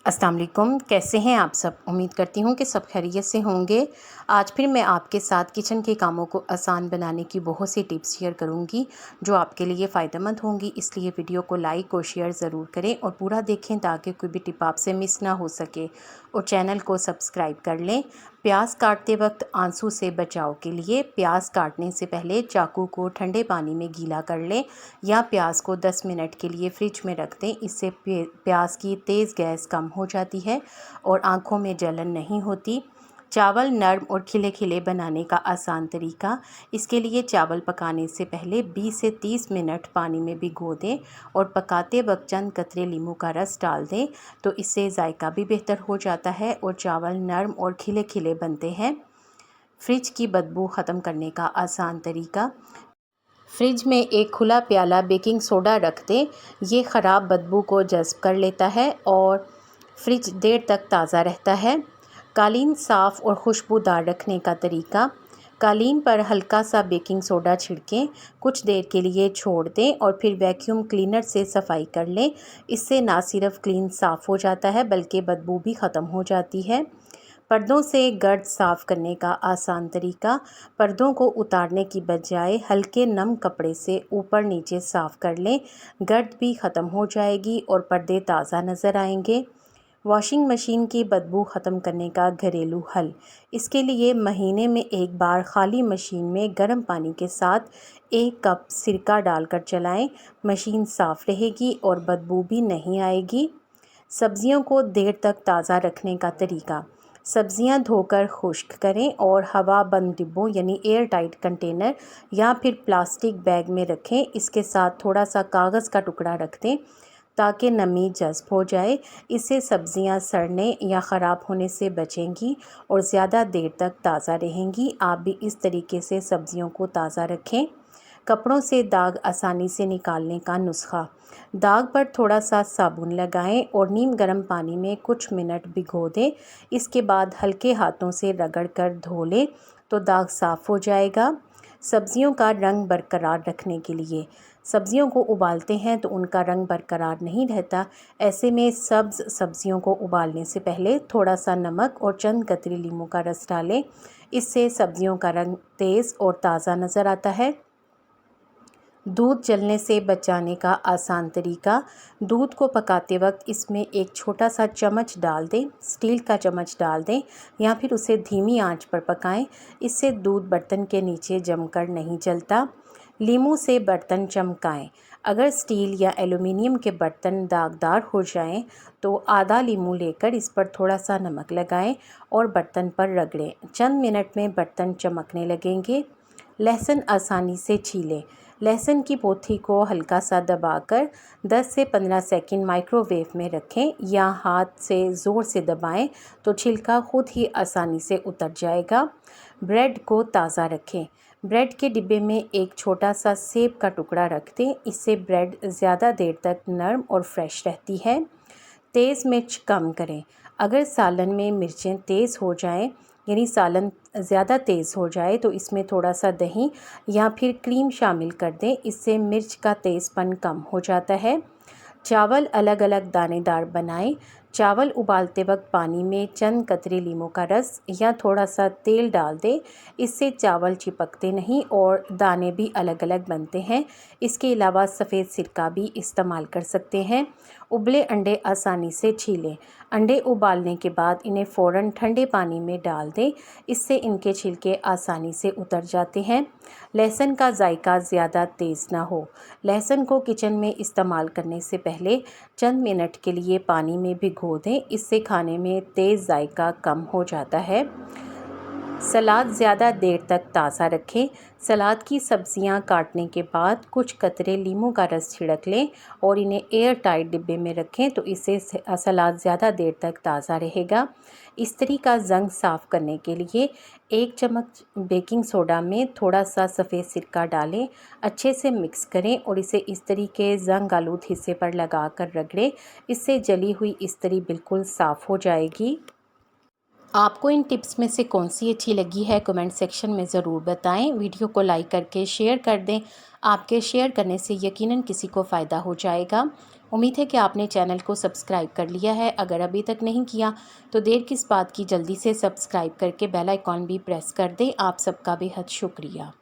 अस्सलाम वालेकुम, कैसे हैं आप सब। उम्मीद करती हूँ कि सब खैरियत से होंगे। आज फिर मैं आपके साथ किचन के कामों को आसान बनाने की बहुत सी टिप्स शेयर करूँगी जो आपके लिए फ़ायदेमंद होंगी। इसलिए वीडियो को लाइक और शेयर ज़रूर करें और पूरा देखें ताकि कोई भी टिप आपसे मिस ना हो सके, और चैनल को सब्सक्राइब कर लें। प्याज काटते वक्त आंसू से बचाव के लिए प्याज काटने से पहले चाकू को ठंडे पानी में गीला कर लें या प्याज को 10 मिनट के लिए फ्रिज में रख दें। इससे प्याज की तेज़ गैस कम हो जाती है और आंखों में जलन नहीं होती। चावल नरम और खिले खिले बनाने का आसान तरीका। इसके लिए चावल पकाने से पहले 20 से 30 मिनट पानी में भिगो दें और पकाते वक्त चंद कतरे नींबू का रस डाल दें, तो इससे जायका भी बेहतर हो जाता है और चावल नरम और खिले खिले बनते हैं। फ्रिज की बदबू ख़त्म करने का आसान तरीका। फ्रिज में एक खुला प्याला बेकिंग सोडा रख दें। ये ख़राब बदबू को जज़्ब कर लेता है और फ्रिज देर तक ताज़ा रहता है। कालीन साफ़ और खुशबूदार रखने का तरीका। कालीन पर हल्का सा बेकिंग सोडा छिड़कें, कुछ देर के लिए छोड़ दें और फिर वैक्यूम क्लीनर से सफाई कर लें। इससे ना सिर्फ क्लीन साफ़ हो जाता है बल्कि बदबू भी ख़त्म हो जाती है। पर्दों से गर्द साफ़ करने का आसान तरीका। पर्दों को उतारने की बजाय हल्के नम कपड़े से ऊपर नीचे साफ़ कर लें। गर्द भी ख़त्म हो जाएगी और पर्दे ताज़ा नज़र आएंगे। वॉशिंग मशीन की बदबू ख़त्म करने का घरेलू हल। इसके लिए महीने में एक बार खाली मशीन में गर्म पानी के साथ 1 कप सिरका डालकर चलाएं। मशीन साफ़ रहेगी और बदबू भी नहीं आएगी। सब्जियों को देर तक ताज़ा रखने का तरीका। सब्जियां धोकर खुश्क करें और हवा बंद डिब्बों यानी एयर टाइट कंटेनर या फिर प्लास्टिक बैग में रखें। इसके साथ थोड़ा सा कागज़ का टुकड़ा रख दें ताकि नमी जज़्ब हो जाए। इससे सब्जियां सड़ने या ख़राब होने से बचेंगी और ज़्यादा देर तक ताज़ा रहेंगी। आप भी इस तरीके से सब्जियों को ताज़ा रखें। कपड़ों से दाग आसानी से निकालने का नुस्खा। दाग पर थोड़ा सा साबुन लगाएं और नीम गर्म पानी में कुछ मिनट भिगो दें। इसके बाद हल्के हाथों से रगड़ कर धो लें तो दाग साफ़ हो जाएगा। सब्जियों का रंग बरकरार रखने के लिए। सब्जियों को उबालते हैं तो उनका रंग बरकरार नहीं रहता। ऐसे में सब्जियों को उबालने से पहले थोड़ा सा नमक और चंद कतरी नींबू का रस डालें। इससे सब्जियों का रंग तेज़ और ताज़ा नज़र आता है। दूध जलने से बचाने का आसान तरीका। दूध को पकाते वक्त इसमें एक छोटा सा चम्मच डाल दें, स्टील का चम्मच डाल दें या फिर उसे धीमी आंच पर पकाएं। इससे दूध बर्तन के नीचे जमकर नहीं जलता। लीमू से बर्तन चमकाएं। अगर स्टील या एल्युमिनियम के बर्तन दागदार हो जाएं तो आधा लीमू लेकर इस पर थोड़ा सा नमक लगाएं और बर्तन पर रगड़ें। चंद मिनट में बर्तन चमकने लगेंगे। लहसुन आसानी से छीलें। लहसुन की पोथी को हल्का सा दबाकर 10 से 15 सेकंड माइक्रोवेव में रखें या हाथ से ज़ोर से दबाएं तो छिलका खुद ही आसानी से उतर जाएगा। ब्रेड को ताज़ा रखें। ब्रेड के डिब्बे में एक छोटा सा सेब का टुकड़ा रख दें। इससे ब्रेड ज़्यादा देर तक नरम और फ्रेश रहती है। तेज़ मिर्च कम करें। अगर सालन में मिर्चें तेज़ हो जाएं यानी सालन ज़्यादा तेज़ हो जाए तो इसमें थोड़ा सा दही या फिर क्रीम शामिल कर दें। इससे मिर्च का तेज़पन कम हो जाता है। चावल अलग अलग दानेदार बनाएं। चावल उबालते वक्त पानी में चंद कतरे नींबू का रस या थोड़ा सा तेल डाल दें। इससे चावल चिपकते नहीं और दाने भी अलग अलग बनते हैं। इसके अलावा सफ़ेद सिरका भी इस्तेमाल कर सकते हैं। उबले अंडे आसानी से छीलें। अंडे उबालने के बाद इन्हें फ़ौरन ठंडे पानी में डाल दें। इससे इनके छिलके आसानी से उतर जाते हैं। लहसुन का जायका ज़्यादा तेज़ ना हो। लहसुन को किचन में इस्तेमाल करने से पहले चंद मिनट के लिए पानी में भिगो दें। इससे खाने में तेज़ जायका कम हो जाता है। सलाद ज़्यादा देर तक ताज़ा रखें। सलाद की सब्जियां काटने के बाद कुछ कतरे नींबू का रस छिड़क लें और इन्हें एयर टाइट डिब्बे में रखें तो इससे सलाद ज़्यादा देर तक ताज़ा रहेगा। इस्त्री का जंग साफ़ करने के लिए 1 चम्मच बेकिंग सोडा में थोड़ा सा सफ़ेद सिरका डालें। अच्छे से मिक्स करें और इसे इस्त्री के जंग आलूद हिस्से पर लगा कर रगड़ें। इससे जली हुई इस्त्री बिल्कुल साफ़ हो जाएगी। आपको इन टिप्स में से कौन सी अच्छी लगी है कमेंट सेक्शन में ज़रूर बताएं। वीडियो को लाइक करके शेयर कर दें। आपके शेयर करने से यकीनन किसी को फ़ायदा हो जाएगा। उम्मीद है कि आपने चैनल को सब्सक्राइब कर लिया है। अगर अभी तक नहीं किया तो देर किस बात की, जल्दी से सब्सक्राइब करके बेल आइकॉन भी प्रेस कर दें। आप सबका बेहद शुक्रिया।